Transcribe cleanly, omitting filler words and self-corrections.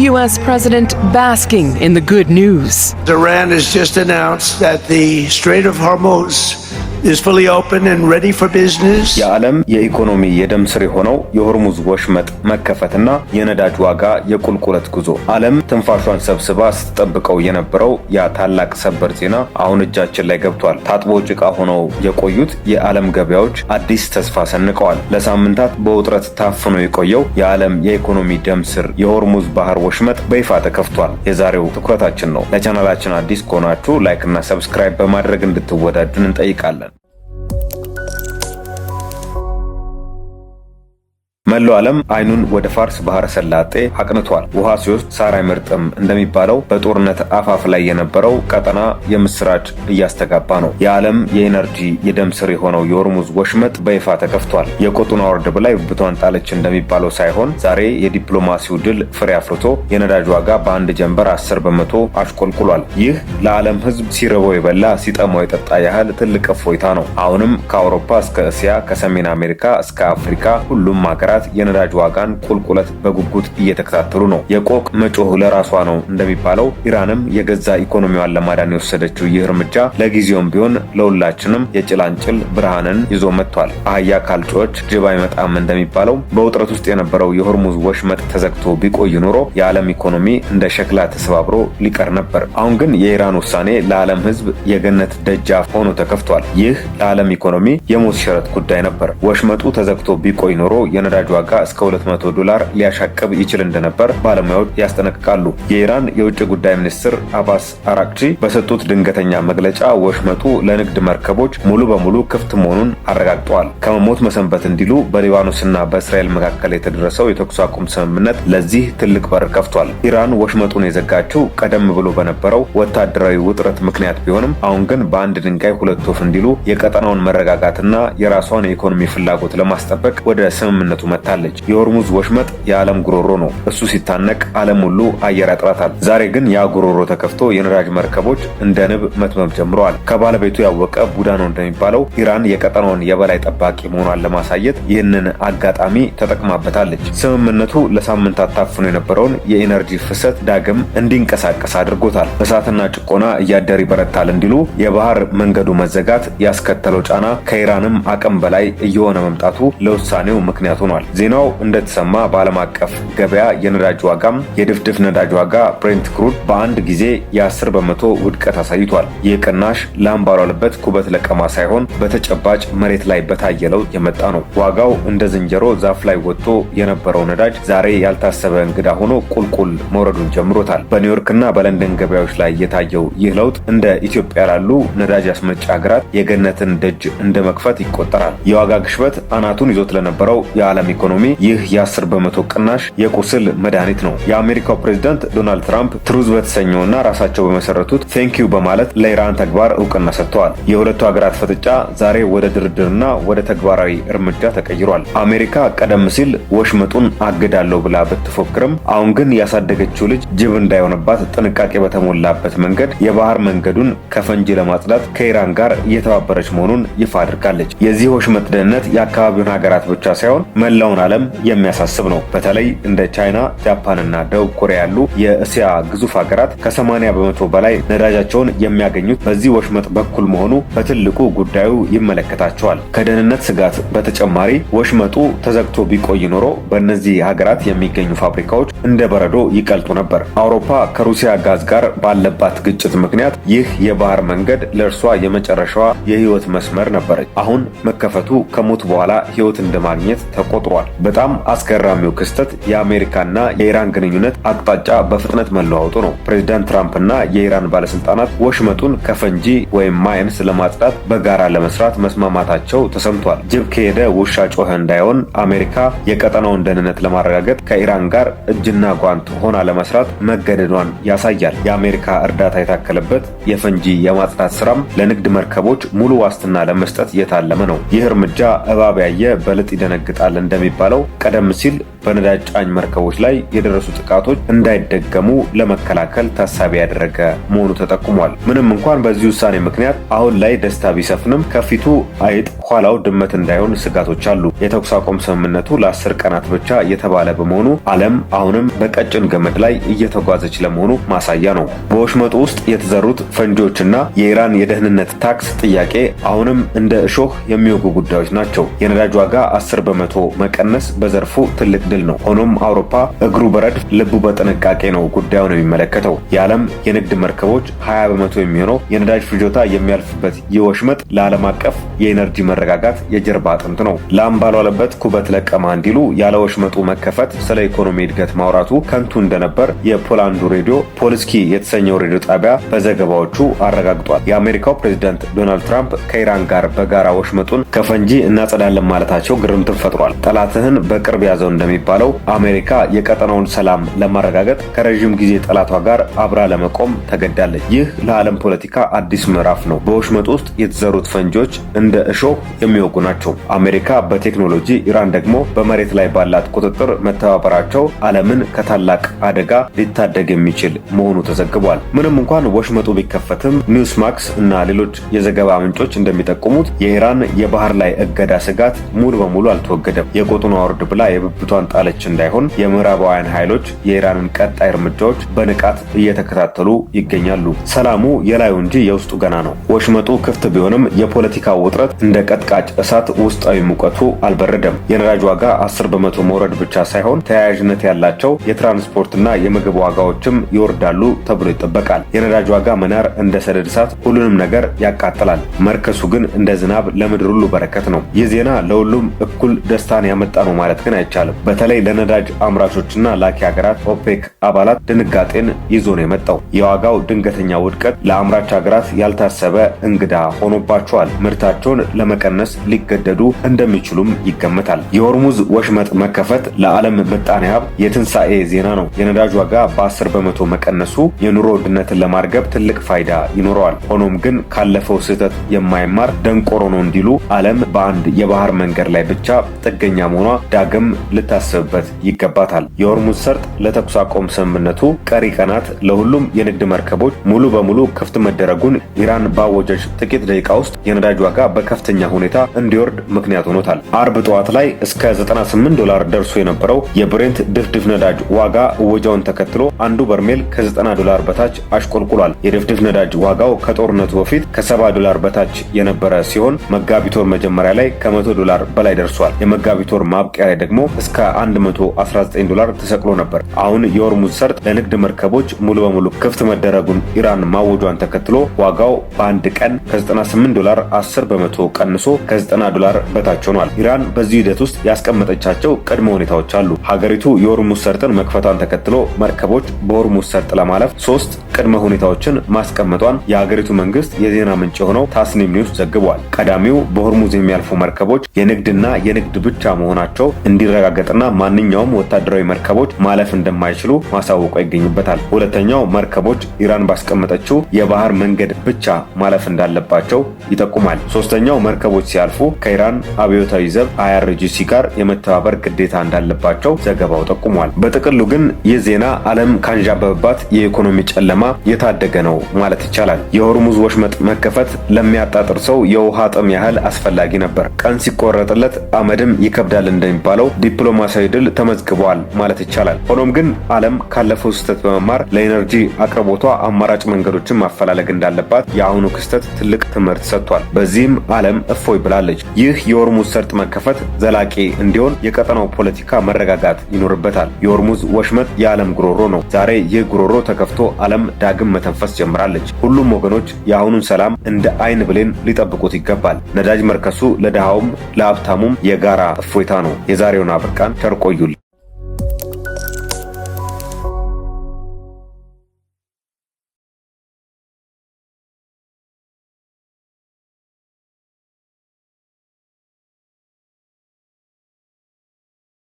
U.S. president basking in the good news. Iran has just announced that the Strait of Hormuz is fully open and ready for business. የዓለም የኢኮኖሚ የደም ስር የሆነው የሆርሙዝ ወሽመጥ መከፈትና የነዳጅ ዋጋ የቁልቁለት ጉዞ ዓለም ትንፋሿን ሰብስባ ስትጠብቀው የነበረው ያ ታላቅ ሰበር ዜና አሁን እጃችን ላይ ገብቷል። ታጥቦ ጭቃ ሆነው የቆዩት የዓለም ገበያዎች አዲስ ተስፋ ሰንቀዋል። ለሳምንታት በውጥረት ታፍኖ የቆየው የዓለም የኢኮኖሚ ደም ስር የሆርሙዝ ባህር ወሽመጥ በይፋ ተከፍቷል። የዛሬው ትኩረታችን ነው። ለቻናላችን አዲስ ከሆናችሁ ላይክ እና ሰብስክራይብ በማድረግ እንድትወዳጁን እንጠይቃለን። መላው ዓለም አይኑን ወደ ፋርስ ባህረ ሰላጤ አቅንቷል። ውሃ ሲወስድ ሳር አይመርጥም እንደሚባለው በጦርነት አፋፍ ላይ የነበረው ቀጠና የምስራች እያስተጋባ ነው። የዓለም የኤነርጂ የደም ስር የሆነው የሆርሙዝ ወሽመጥ በይፋ ተከፍቷል። የቆጡን አወርድ በላይ ብቷን ጣለች እንደሚባለው ሳይሆን ዛሬ የዲፕሎማሲው ድል ፍሬ አፍርቶ የነዳጅ ዋጋ በአንድ ጀንበር 10 በመቶ አሽቆልቁሏል። ይህ ለዓለም ሕዝብ ሲረበው የበላ ሲጠማው የጠጣ ያህል ትልቅ እፎይታ ነው። አሁንም ከአውሮፓ እስከ እስያ ከሰሜን አሜሪካ እስከ አፍሪካ ሁሉም ሀገራት የነዳጅ ዋጋን ቁልቁለት በጉጉት እየተከታተሉ ነው። የቆቅ መጮህ ለራሷ ነው እንደሚባለው ኢራንም የገዛ ኢኮኖሚዋን ለማዳን የወሰደችው ይህ እርምጃ ለጊዜውም ቢሆን ለሁላችንም የጭላንጭል ብርሃንን ይዞ መጥቷል። አህያ ካልጮች ጅብ አይመጣም እንደሚባለው በውጥረት ውስጥ የነበረው የሆርሙዝ ወሽመጥ ተዘግቶ ቢቆይ ኖሮ የዓለም ኢኮኖሚ እንደ ሸክላ ተሰባብሮ ሊቀር ነበር። አሁን ግን የኢራን ውሳኔ ለዓለም ሕዝብ የገነት ደጃፍ ሆኖ ተከፍቷል። ይህ ለዓለም ኢኮኖሚ የሞት ሽረት ጉዳይ ነበር። ወሽመጡ ተዘግቶ ቢቆይ ኖሮ የነዳጅ ዋጋ እስከ $200 ሊያሻቅብ ይችል እንደነበር ባለሙያዎች ያስጠነቅቃሉ። የኢራን የውጭ ጉዳይ ሚኒስትር አባስ አራቅቺ በሰጡት ድንገተኛ መግለጫ ወሽመጡ ለንግድ መርከቦች ሙሉ በሙሉ ክፍት መሆኑን አረጋግጠዋል። ከመሞት መሰንበት እንዲሉ በሊባኖስና በእስራኤል መካከል የተደረሰው የተኩስ አቁም ስምምነት ለዚህ ትልቅ በር ከፍቷል። ኢራን ወሽመጡን የዘጋችው ቀደም ብሎ በነበረው ወታደራዊ ውጥረት ምክንያት ቢሆንም አሁን ግን በአንድ ድንጋይ ሁለት ወፍ እንዲሉ የቀጠናውን መረጋጋትና የራሷን የኢኮኖሚ ፍላጎት ለማስጠበቅ ወደ ስምምነቱ መታለች። የሆርሙዝ ወሽመጥ የዓለም ጉሮሮ ነው። እሱ ሲታነቅ ዓለም ሁሉ አየር ያጥራታል። ዛሬ ግን ያ ጉሮሮ ተከፍቶ የነዳጅ መርከቦች እንደ ንብ መትመም ጀምረዋል። ከባለቤቱ ያወቀ ቡዳ ነው እንደሚባለው ኢራን የቀጠናውን የበላይ ጠባቂ መሆኗን ለማሳየት ይህንን አጋጣሚ ተጠቅማበታለች። ስምምነቱ ለሳምንታት ታፍኖ የነበረውን የኢነርጂ ፍሰት ዳግም እንዲንቀሳቀስ አድርጎታል። እሳትና ጭቆና እያደር ይበረታል እንዲሉ የባህር መንገዱ መዘጋት ያስከተለው ጫና ከኢራንም አቅም በላይ እየሆነ መምጣቱ ለውሳኔው ምክንያት ሆኗል። ዜናው እንደተሰማ በዓለም አቀፍ ገበያ የነዳጅ ዋጋም የድፍድፍ ነዳጅ ዋጋ ብሬንት ክሩድ በአንድ ጊዜ የ10 በመቶ ውድቀት አሳይቷል። ይህ ቅናሽ ላም ባልዋለበት ኩበት ለቀማ ሳይሆን በተጨባጭ መሬት ላይ በታየለው የመጣ ነው። ዋጋው እንደ ዝንጀሮ ዛፍ ላይ ወጥቶ የነበረው ነዳጅ ዛሬ ያልታሰበ እንግዳ ሆኖ ቁልቁል መውረዱን ጀምሮታል። በኒውዮርክና በለንደን ገበያዎች ላይ የታየው ይህ ለውጥ እንደ ኢትዮጵያ ላሉ ነዳጅ አስመጪ ሀገራት የገነትን ደጅ እንደ መክፈት ይቆጠራል። የዋጋ ግሽበት አናቱን ይዞት ለነበረው የዓለም ኢኮኖሚ ይህ የ10 በመቶ ቅናሽ የቁስል መድኃኒት ነው። የአሜሪካው ፕሬዝዳንት ዶናልድ ትራምፕ ትሩዝ በተሰኘውና ራሳቸው በመሰረቱት ቴንኪዩ በማለት ለኢራን ተግባር እውቅና ሰጥተዋል። የሁለቱ ሀገራት ፍጥጫ ዛሬ ወደ ድርድርና ወደ ተግባራዊ እርምጃ ተቀይሯል። አሜሪካ ቀደም ሲል ወሽመጡን አግዳለሁ ብላ ብትፎክርም አሁን ግን ያሳደገችው ልጅ ጅብ እንዳይሆንባት ጥንቃቄ በተሞላበት መንገድ የባህር መንገዱን ከፈንጂ ለማጽዳት ከኢራን ጋር እየተባበረች መሆኑን ይፋ አድርጋለች። የዚህ ወሽመጥ ደህንነት የአካባቢውን ሀገራት ብቻ ሳይሆን መላውን ዓለም የሚያሳስብ ነው። በተለይ እንደ ቻይና፣ ጃፓንና ደቡብ ኮሪያ ያሉ የእስያ ግዙፍ ሀገራት ከ80 በመቶ በላይ ነዳጃቸውን የሚያገኙት በዚህ ወሽመጥ በኩል መሆኑ በትልቁ ጉዳዩ ይመለከታቸዋል። ከደህንነት ስጋት በተጨማሪ ወሽመጡ ተዘግቶ ቢቆይ ኖሮ በእነዚህ ሀገራት የሚገኙ ፋብሪካዎች እንደ በረዶ ይቀልጡ ነበር። አውሮፓ ከሩሲያ ጋዝ ጋር ባለባት ግጭት ምክንያት ይህ የባህር መንገድ ለእርሷ የመጨረሻዋ የህይወት መስመር ነበረች። አሁን መከፈቱ ከሞት በኋላ ህይወት እንደማግኘት ተቆጥሯል። በጣም አስገራሚው ክስተት የአሜሪካና የኢራን ግንኙነት አቅጣጫ በፍጥነት መለዋወጡ ነው። ፕሬዝዳንት ትራምፕና የኢራን ባለስልጣናት ወሽመጡን ከፈንጂ ወይም ማይንስ ለማጽዳት በጋራ ለመስራት መስማማታቸው ተሰምቷል። ጅብ ከሄደ ውሻ ጮኸ እንዳይሆን አሜሪካ የቀጠናውን ደህንነት ለማረጋገጥ ከኢራን ጋር እጅና ጓንት ሆና ለመስራት መገደዷን ያሳያል። የአሜሪካ እርዳታ የታከለበት የፈንጂ የማጽዳት ስራም ለንግድ መርከቦች ሙሉ ዋስትና ለመስጠት የታለመ ነው። ይህ እርምጃ እባብ ያየ በልጥ ይደነግጣል እንደሚባለው እንደሚባለው ቀደም ሲል በነዳጅ ጫኝ መርከቦች ላይ የደረሱ ጥቃቶች እንዳይደገሙ ለመከላከል ታሳቢ ያደረገ መሆኑ ተጠቁሟል። ምንም እንኳን በዚህ ውሳኔ ምክንያት አሁን ላይ ደስታ ቢሰፍንም ከፊቱ አይጥ ኋላው ድመት እንዳይሆን ስጋቶች አሉ። የተኩስ አቁም ስምምነቱ ለ10 ቀናት ብቻ የተባለ በመሆኑ ዓለም አሁንም በቀጭን ገመድ ላይ እየተጓዘች ለመሆኑ ማሳያ ነው። በወሽመጡ ውስጥ የተዘሩት ፈንጂዎችና የኢራን የደህንነት ታክስ ጥያቄ አሁንም እንደ እሾህ የሚወጉ ጉዳዮች ናቸው። የነዳጅ ዋጋ 10 በመቶ መቀነስ በዘርፉ ትልቅ ድል ነው። ሆኖም አውሮፓ እግሩ በረድፍ ልቡ በጥንቃቄ ነው ጉዳዩን የሚመለከተው። የዓለም የንግድ መርከቦች 20 በመቶ የሚሆነው የነዳጅ ፍጆታ የሚያልፍበት ይህ ወሽመጥ ለዓለም አቀፍ የኢነርጂ መረጋጋት የጀርባ አጥንት ነው። ላም ባልዋለበት ኩበት ለቀማ እንዲሉ ያለ ወሽመጡ መከፈት ስለ ኢኮኖሚ እድገት ማውራቱ ከንቱ እንደነበር የፖላንዱ ሬዲዮ ፖልስኪ የተሰኘው ሬዲዮ ጣቢያ በዘገባዎቹ አረጋግጧል። የአሜሪካው ፕሬዝዳንት ዶናልድ ትራምፕ ከኢራን ጋር በጋራ ወሽመጡን ከፈንጂ እናጸዳለን ማለታቸው ግርምትን ፈጥሯል። ጠላትህን በቅርብ ያዘው እንደሚባለው አሜሪካ የቀጠናውን ሰላም ለማረጋገጥ ከረዥም ጊዜ ጠላቷ ጋር አብራ ለመቆም ተገዳለች። ይህ ለዓለም ፖለቲካ አዲስ ምዕራፍ ነው። በወሽመጡ ውስጥ የተዘሩት ፈንጂዎች እንደ እሾህ የሚወጉ ናቸው። አሜሪካ በቴክኖሎጂ፣ ኢራን ደግሞ በመሬት ላይ ባላት ቁጥጥር መተባበራቸው ዓለምን ከታላቅ አደጋ ሊታደግ የሚችል መሆኑ ተዘግቧል። ምንም እንኳን ወሽመጡ ቢከፈትም ኒውስማክስ እና ሌሎች የዘገባ ምንጮች እንደሚጠቁሙት የኢራን የባህር ላይ እገዳ ስጋት ሙሉ በሙሉ አልተወገደም። የቆጡን አውርድ ብላ የብብቷን ጣለች እንዳይሆን የምዕራባውያን ኃይሎች የኢራንን ቀጣይ እርምጃዎች በንቃት እየተከታተሉ ይገኛሉ። ሰላሙ የላዩ እንጂ የውስጡ ገና ነው። ወሽመጡ ክፍት ቢሆንም የፖለቲካው ውጥረት እንደ ቀጥቃጭ እሳት ውስጣዊ ሙቀቱ አልበረደም። የነዳጅ ዋጋ 10 በመቶ መውረድ ብቻ ሳይሆን ተያያዥነት ያላቸው የትራንስፖርትና የምግብ ዋጋዎችም ይወርዳሉ ተብሎ ይጠበቃል። የነዳጅ ዋጋ መናር እንደ ሰደድ እሳት ሁሉንም ነገር ያቃጥላል። መርከሱ ግን እንደ ዝናብ ለምድር ሁሉ በረከት ነው። ይህ ዜና ለሁሉም እኩል ደስታን ያመጣ ነው ማለት ግን አይቻልም። በተለይ ለነዳጅ አምራቾችና ላኪ ሀገራት ኦፔክ አባላት ድንጋጤን ይዞ ነው የመጣው። የዋጋው ድንገተኛ ውድቀት ለአምራች ሀገራት ያልታሰበ እንግዳ ሆኖባቸዋል። ምርታቸውን ለመቀነስ ሊገደዱ እንደሚችሉም ይገመታል። የሆርሙዝ ወሽመጥ መከፈት ለዓለም ምጣኔ ሀብት የትንሣኤ ዜና ነው። የነዳጅ ዋጋ በ10 በመቶ መቀነሱ የኑሮ ውድነትን ለማርገብ ትልቅ ፋይዳ ይኖረዋል። ሆኖም ግን ካለፈው ስህተት የማይማር ደንቆሮ ነው እንዲሉ ዓለም በአንድ የባህር መንገድ ላይ ብቻ ጥገኛ መሆኗ ዳግም ልታስብበት ይገባታል። የሆርሙዝ ሰርጥ ለተኩስ አቁም ስምምነቱ ቀሪ ቀናት ለሁሉም የንግድ መርከቦች ሙሉ በሙሉ ክፍት መደረጉን ኢራን ባወጀች ጥቂት ደቂቃ ውስጥ የነዳጅ ዋጋ በከፍተኛ ሁኔታ እንዲወርድ ምክንያት ሆኖታል። አርብ ጠዋት ላይ እስከ $98 ደርሶ የነበረው የብሬንት ድፍድፍ ነዳጅ ዋጋ እወጃውን ተከትሎ አንዱ በርሜል ከ$90 በታች አሽቆልቁሏል። የድፍድፍ ነዳጅ ዋጋው ከጦርነቱ በፊት ከ$70 በታች የነበረ ሲሆን መጋቢት ወር መጀመሪያ ላይ ከ$100 በላይ ደርሷል። የመጋቢት ወር ማብቂያ ላይ ደግሞ እስከ $119 ተሰቅሎ ነበር። አሁን የሆርሙዝ ሰርጥ ለንግድ መርከቦች ሙሉ በሙሉ ክፍት መደረጉን ኢራን ማወጇን ተከትሎ ዋጋው በአንድ ቀን ከ$98 10 በመቶ ቀንሶ ከ$90 በታች ሆኗል። ኢራን በዚህ ሂደት ውስጥ ያስቀመጠቻቸው ቅድመ ሁኔታዎች አሉ። ሀገሪቱ የሆርሙዝ ሰርጥን መክፈቷን ተከትሎ መርከቦች በሆርሙዝ ሰርጥ ለማለፍ 3 ቅድመ ሁኔታዎችን ማስቀመጧን የሀገሪቱ መንግስት የዜና ምንጭ የሆነው ታስኒም ኒውስ ዘግቧል። ቀዳሚው በሆርሙዝ የሚያልፉ መርከቦች የንግድና የንግድ ብቻ መሆናቸው እንዲረጋገጥና ማንኛውም ወታደራዊ መርከቦች ማለፍ እንደማይችሉ ማሳወቋ ይገኝበታል። ሁለተኛው መርከቦች ኢራን ባስቀመጠችው የባህር መንገድ ብቻ ማለፍ እንዳለባቸው ይጠቁማል። ሶስተኛው መርከቦች ሲያልፉ ከኢራን አብዮታዊ ዘብ IRGC ጋር የመተባበር ግዴታ እንዳለባቸው ዘገባው ጠቁሟል። በጥቅሉ ግን ይህ ዜና ዓለም ካንዣበበባት የኢኮኖሚ ጨለማ የታደገ ነው ማለት ይቻላል። የሆርሙዝ ወሽመጥ መከፈት ለሚያጣጥር ሰው የውሃ ጥም ያህል አስፈላጊ ነበር። ቀን ሲቆረጥለት አመድም ይከብዳል እንደሚባለው ዲፕሎማሲያዊ ድል ተመዝግቧል ማለት ይቻላል። ሆኖም ግን ዓለም ካለፈው ስህተት በመማር ለኢነርጂ አቅርቦቷ አማራጭ መንገዶችን ማፈላለግ እንዳለባት የአሁኑ ክስተት ትልቅ ትምህርት ሰጥቷል። በዚህም ዓለም እፎይ ብላለች። ይህ የሆርሙዝ ሰርጥ መከፈት ዘላቂ እንዲሆን የቀጠናው ፖለቲካ መረጋጋት ይኖርበታል። የሆርሙዝ ወሽመጥ የዓለም ጉሮሮ ነው። ዛሬ ይህ ጉሮሮ ተከፍቶ ዓለም ዳግም መተንፈስ ጀምራለች። ሁሉም ወገኖች የአሁኑን ሰላም እንደ አይን ብሌን ሊጠብቁት ይገባል። ነዳጅ መርከሱ ለድሃውም ለሀብታሙም የጋራ እፎይታ ነው። የዛሬውን አበቃን። ቸር ቆዩልን።